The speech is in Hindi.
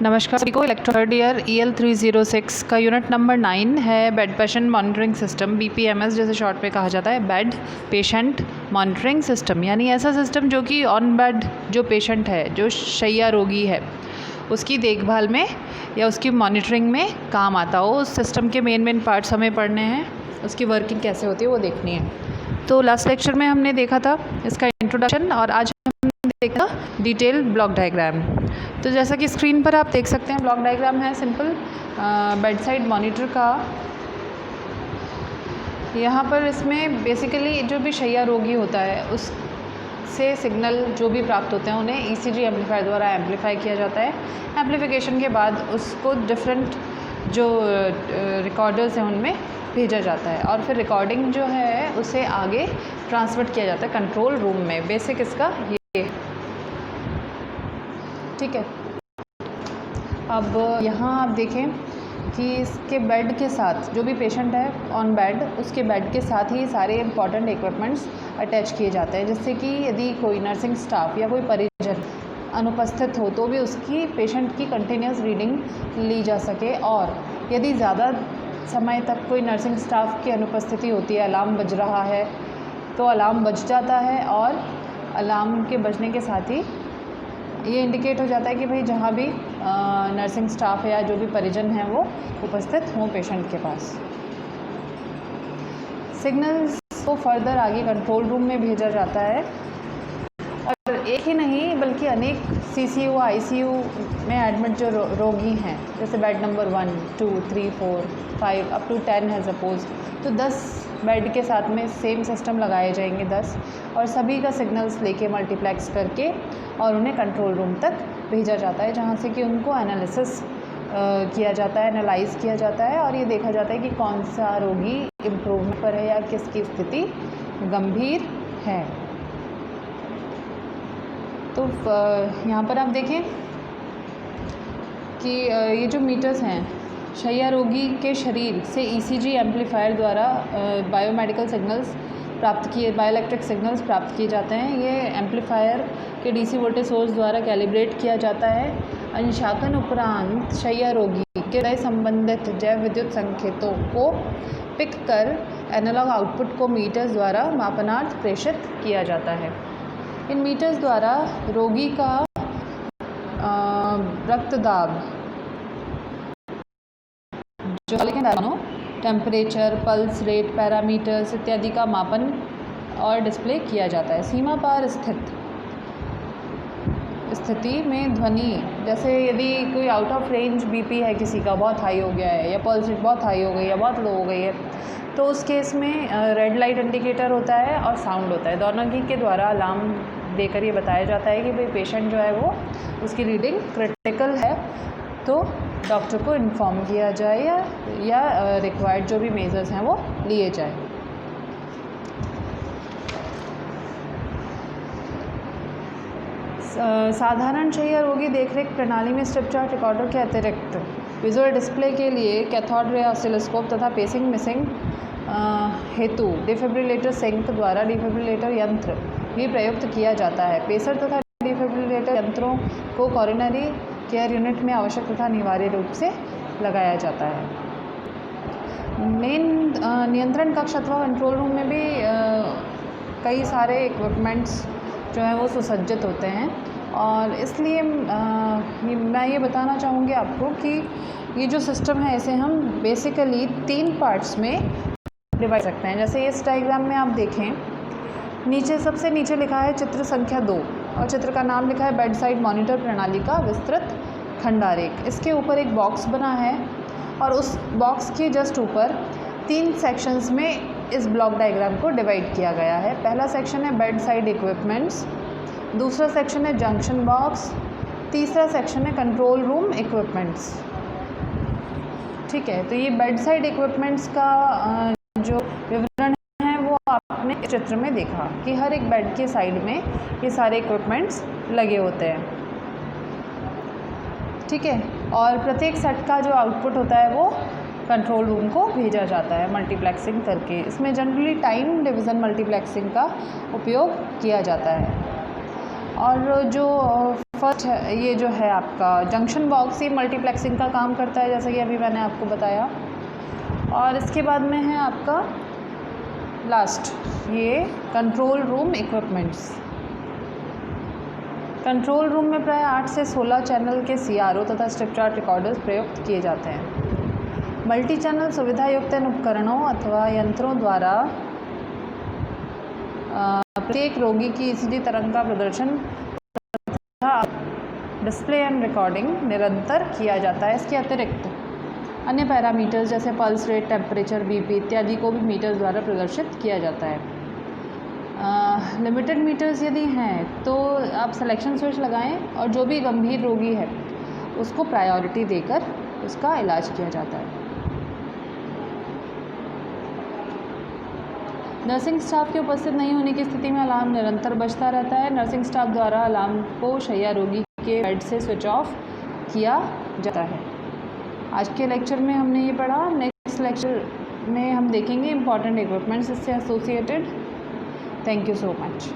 नमस्कार सभी को। इलेक्ट्रो थर्ड ईयर EL 306 का यूनिट नंबर 9 है bed patient monitoring system, BPMS जैसे शॉर्ट में कहा जाता है। बेड पेशेंट मॉनिटरिंग सिस्टम यानी ऐसा सिस्टम जो कि ऑन बेड जो पेशेंट है, जो शैय्या रोगी है, उसकी देखभाल में या उसकी मॉनिटरिंग में काम आता हो। उस सिस्टम के मेन पार्ट्स हमें पढ़ने हैं, उसकी वर्किंग कैसे होती है वो देखनी है। तो लास्ट लेक्चर में हमने देखा था इसका इंट्रोडक्शन और आज हमने देखा डिटेल ब्लॉक डायग्राम। तो जैसा कि स्क्रीन पर आप देख सकते हैं, ब्लॉक डायग्राम है सिंपल बेड साइड मॉनिटर का। यहाँ पर इसमें बेसिकली जो भी शैय्या रोगी होता है उससे सिग्नल जो भी प्राप्त होते हैं उन्हें ECG एम्पलीफायर द्वारा एम्पलीफाई किया जाता है। एम्पलीफिकेशन के बाद उसको डिफरेंट जो रिकॉर्डर्स हैं उनमें भेजा जाता है और फिर रिकॉर्डिंग जो है उसे आगे ट्रांसमिट किया जाता है कंट्रोल रूम में। बेसिक इसका ये ठीक है। अब यहाँ आप देखें कि इसके बेड के साथ जो भी पेशेंट है ऑन बेड, उसके बेड के साथ ही सारे इंपॉर्टेंट इक्विपमेंट्स अटैच किए जाते हैं, जिससे कि यदि कोई नर्सिंग स्टाफ या कोई परिजन अनुपस्थित हो तो भी उसकी पेशेंट की कंटिन्यूस रीडिंग ली जा सके। और यदि ज़्यादा समय तक कोई नर्सिंग स्टाफ की अनुपस्थिति होती है, अलार्म बज रहा है तो अलार्म बज जाता है और अलार्म के बजने के साथ ही ये इंडिकेट हो जाता है कि भाई जहाँ भी नर्सिंग स्टाफ या जो भी परिजन हैं वो उपस्थित हों पेशेंट के पास। सिग्नल्स को फर्दर आगे कंट्रोल रूम में भेजा जाता है और एक ही नहीं बल्कि अनेक CCU ICU में एडमिट जो रोगी हैं, जैसे बेड नंबर 1, 2, 3, 4, 5 अप टू 10 है सपोज, तो 10 बेड के साथ में सेम सिस्टम लगाए जाएंगे 10, और सभी का सिग्नल्स लेके मल्टीप्लेक्स करके और उन्हें कंट्रोल रूम तक भेजा जाता है, जहाँ से कि उनको एनालिसिस किया जाता है, एनालाइज किया जाता है और ये देखा जाता है कि कौन सा रोगी इम्प्रूवमेंट पर है या किसकी स्थिति गंभीर है। तो यहाँ पर आप देखें कि ये जो मीटर्स हैं, शैय्या रोगी के शरीर से ECG एम्पलीफायर द्वारा बायोमेडिकल सिग्नल्स प्राप्त किए, बायोइलेक्ट्रिक सिग्नल्स प्राप्त किए जाते हैं। ये एम्पलीफायर के DC वोल्टेज सोर्स द्वारा कैलिब्रेट किया जाता है। अंशांकन उपरांत शैय्या रोगी के हृदय संबंधित जैव विद्युत संकेतों को पिक कर एनालॉग आउटपुट को मीटर्स द्वारा मापनार्थ प्रेषित किया जाता है। इन मीटर्स द्वारा रोगी का रक्तदाब, जो टेम्परेचर, पल्स रेट, पैरामीटर्स इत्यादि का मापन और डिस्प्ले किया जाता है। सीमा पार स्थिति में ध्वनि, जैसे यदि कोई आउट ऑफ रेंज BP है, किसी का बहुत हाई हो गया है या पल्स रेट बहुत हाई हो गई है, बहुत लो हो गई है, तो उस केस में रेड लाइट इंडिकेटर होता है और साउंड होता है। दोनों की के द्वारा अलार्म देकर ये बताया जाता है कि भाई पेशेंट जो है वो उसकी रीडिंग क्रिटिकल है, तो डॉक्टर को इन्फॉर्म किया जाए या रिक्वायर्ड जो भी मेजर्स हैं वो लिए जाए। साधारण शैय्या रोगी देखरेख प्रणाली में स्ट्रिप चार्ट रिकॉर्डर के अतिरिक्त विजुअल डिस्प्ले के लिए कैथोड रे ऑसिलोस्कोप तथा पेसिंग मिसिंग हेतु डिफिब्रिलेटर सिंक द्वारा डिफिब्रिलेटर यंत्र भी प्रयुक्त किया जाता है। पेसर तथा डिफिब्रिलेटर यंत्रों को कॉरोनरी केयर यूनिट में आवश्यक तथा अनिवार्य रूप से लगाया जाता है। मेन नियंत्रण कक्ष अथवा कंट्रोल रूम में भी कई सारे इक्विपमेंट्स जो हैं वो सुसज्जित होते हैं और इसलिए मैं ये बताना चाहूँगी आपको कि ये जो सिस्टम है इसे हम बेसिकली 3 पार्ट्स में डिवाइड सकते हैं। जैसे इस डायग्राम में आप देखें, नीचे सबसे नीचे लिखा है चित्र संख्या 2 और चित्र का नाम लिखा है बेड साइड मॉनिटर प्रणाली का विस्तृत खंडारेख। इसके ऊपर एक बॉक्स बना है और उस बॉक्स के जस्ट ऊपर 3 सेक्शंस में इस ब्लॉक डायग्राम को डिवाइड किया गया है। पहला सेक्शन है बेड साइड इक्विपमेंट्स, दूसरा सेक्शन है जंक्शन बॉक्स, तीसरा सेक्शन है कंट्रोल रूम इक्विपमेंट्स। ठीक है, तो ये बेड साइड इक्विपमेंट्स का जो विवरण है वो आपने इस चित्र में देखा कि हर एक बेड के साइड में ये सारे इक्विपमेंट्स लगे होते हैं। ठीक है, और प्रत्येक सेट का जो आउटपुट होता है वो कंट्रोल रूम को भेजा जाता है मल्टीप्लेक्सिंग करके। इसमें जनरली टाइम डिवीज़न मल्टीप्लेक्सिंग का उपयोग किया जाता है। और जो फर्स्ट ये जो है आपका जंक्शन बॉक्स, ये मल्टीप्लेक्सिंग का काम करता है जैसा कि अभी मैंने आपको बताया। और इसके बाद में है आपका लास्ट ये control room equipments. Control room में प्राय 8 से 16 चैनल के CRO तथा स्ट्रिप चार्ट रिकॉर्डर्स प्रयुक्त किए जाते हैं। मल्टी चैनल सुविधा युक्त इन उपकरणों अथवा यंत्रों द्वारा प्रत्येक रोगी की ECG तरंग का प्रदर्शन तथा डिस्प्ले एंड रिकॉर्डिंग निरंतर किया जाता है। इसके अतिरिक्त अन्य पैरामीटर्स जैसे पल्स रेट, टेम्परेचर, BP इत्यादि को भी मीटर्स द्वारा प्रदर्शित किया जाता है। लिमिटेड मीटर्स यदि हैं तो आप सिलेक्शन स्विच लगाएं और जो भी गंभीर रोगी है उसको प्रायोरिटी देकर उसका इलाज किया जाता है। नर्सिंग स्टाफ के उपस्थित नहीं होने की स्थिति में अलार्म निरंतर बजता रहता है। नर्सिंग स्टाफ द्वारा अलार्म को शैया रोगी के बेड से स्विच ऑफ किया जाता है। आज के लेक्चर में हमने ये पढ़ा। नेक्स्ट लेक्चर में हम देखेंगे इम्पॉर्टेंट इक्विपमेंट्स इससे associated. Thank you so much.